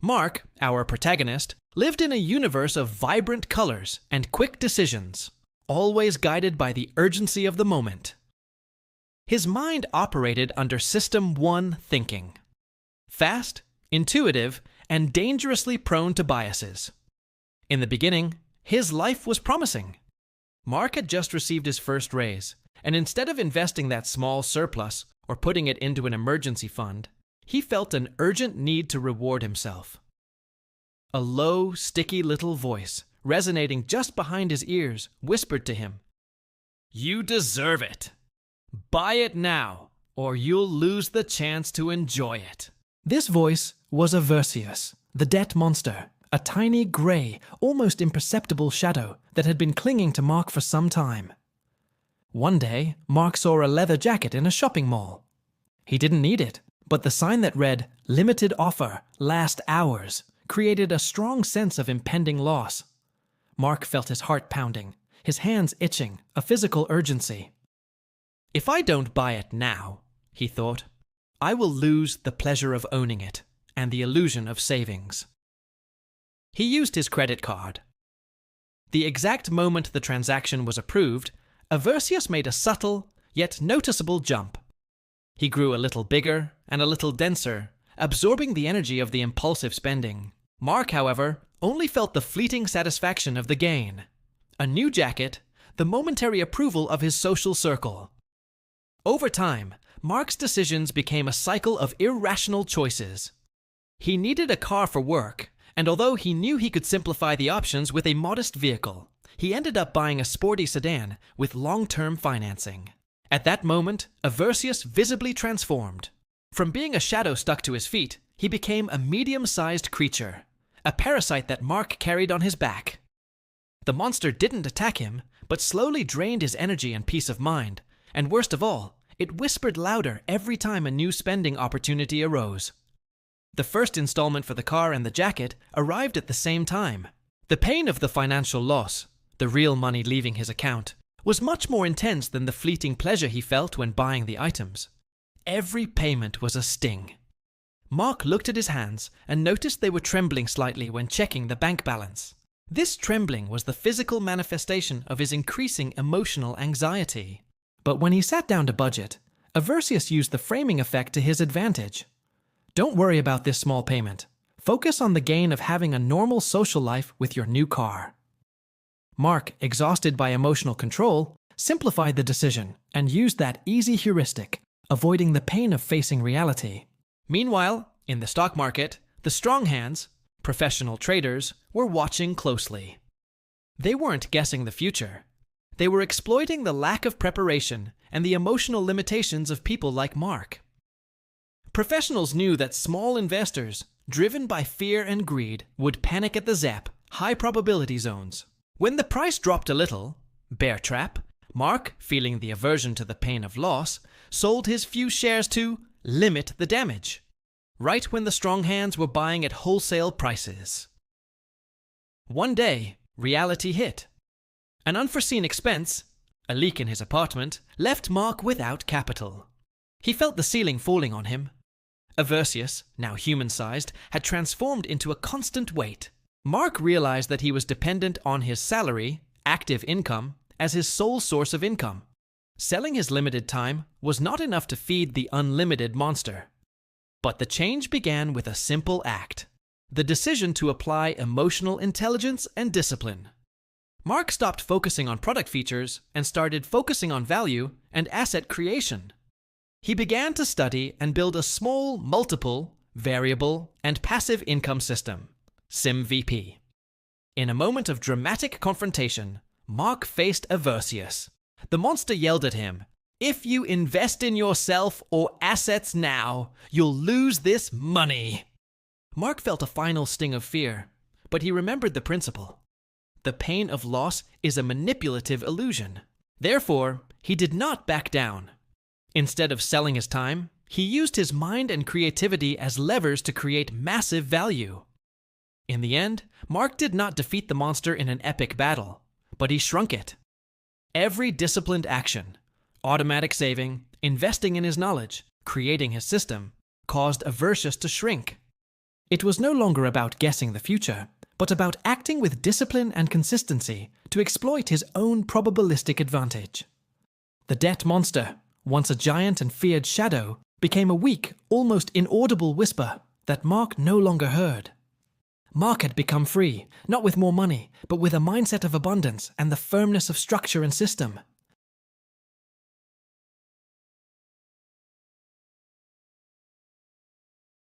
Mark, our protagonist, lived in a universe of vibrant colors and quick decisions, always guided by the urgency of the moment. His mind operated under System 1 thinking. Fast, intuitive, and dangerously prone to biases. In the beginning, his life was promising. Mark had just received his first raise, and instead of investing that small surplus or putting it into an emergency fund, he felt an urgent need to reward himself. A low, sticky little voice, resonating just behind his ears, whispered to him, "You deserve it. Buy it now, or you'll lose the chance to enjoy it." This voice was Aversius, the debt monster, a tiny gray, almost imperceptible shadow that had been clinging to Mark for some time. One day, Mark saw a leather jacket in a shopping mall. He didn't need it, but the sign that read, "Limited offer, last hours," created a strong sense of impending loss. Mark felt his heart pounding, his hands itching, a physical urgency. "If I don't buy it now," he thought, "I will lose the pleasure of owning it and the illusion of savings." He used his credit card. The exact moment the transaction was approved, Aversius made a subtle, yet noticeable jump. He grew a little bigger and a little denser, absorbing the energy of the impulsive spending. Mark, however, only felt the fleeting satisfaction of the gain. A new jacket, the momentary approval of his social circle. Over time, Mark's decisions became a cycle of irrational choices. He needed a car for work, and although he knew he could simplify the options with a modest vehicle, he ended up buying a sporty sedan with long-term financing. At that moment, Aversius visibly transformed. From being a shadow stuck to his feet, he became a medium-sized creature, a parasite that Mark carried on his back. The monster didn't attack him, but slowly drained his energy and peace of mind, and worst of all, it whispered louder every time a new spending opportunity arose. The first installment for the car and the jacket arrived at the same time. The pain of the financial loss, the real money leaving his account, was much more intense than the fleeting pleasure he felt when buying the items. Every payment was a sting. Mark looked at his hands and noticed they were trembling slightly when checking the bank balance. This trembling was the physical manifestation of his increasing emotional anxiety. But when he sat down to budget, Aversius used the framing effect to his advantage. Don't worry about this small payment. Focus on the gain of having a normal social life with your new car. Mark, exhausted by emotional control, simplified the decision and used that easy heuristic, avoiding the pain of facing reality. Meanwhile, in the stock market, the strong hands, professional traders, were watching closely. They weren't guessing the future. They were exploiting the lack of preparation and the emotional limitations of people like Mark. Professionals knew that small investors, driven by fear and greed, would panic at the ZAP, high probability zones. When the price dropped a little, bear trap, Mark, feeling the aversion to the pain of loss, sold his few shares to limit the damage, right when the strong hands were buying at wholesale prices. One day, reality hit. An unforeseen expense, a leak in his apartment, left Mark without capital. He felt the ceiling falling on him. Aversius, now human-sized, had transformed into a constant weight. Mark realized that he was dependent on his salary, active income, as his sole source of income. Selling his limited time was not enough to feed the unlimited monster. But the change began with a simple act: the decision to apply emotional intelligence and discipline. Mark stopped focusing on product features and started focusing on value and asset creation. He began to study and build a small, multiple, variable, and passive income system, SIMVP. In a moment of dramatic confrontation, Mark faced Aversius. The monster yelled at him, "If you invest in yourself or assets now, you'll lose this money." Mark felt a final sting of fear, but he remembered the principle. The pain of loss is a manipulative illusion. Therefore, he did not back down. Instead of selling his time, he used his mind and creativity as levers to create massive value. In the end, Mark did not defeat the monster in an epic battle, but he shrunk it. Every disciplined action, automatic saving, investing in his knowledge, creating his system, caused Aversius to shrink. It was no longer about guessing the future, but about acting with discipline and consistency to exploit his own probabilistic advantage. The debt monster, once a giant and feared shadow, became a weak, almost inaudible whisper that Mark no longer heard. Mark had become free, not with more money, but with a mindset of abundance and the firmness of structure and system.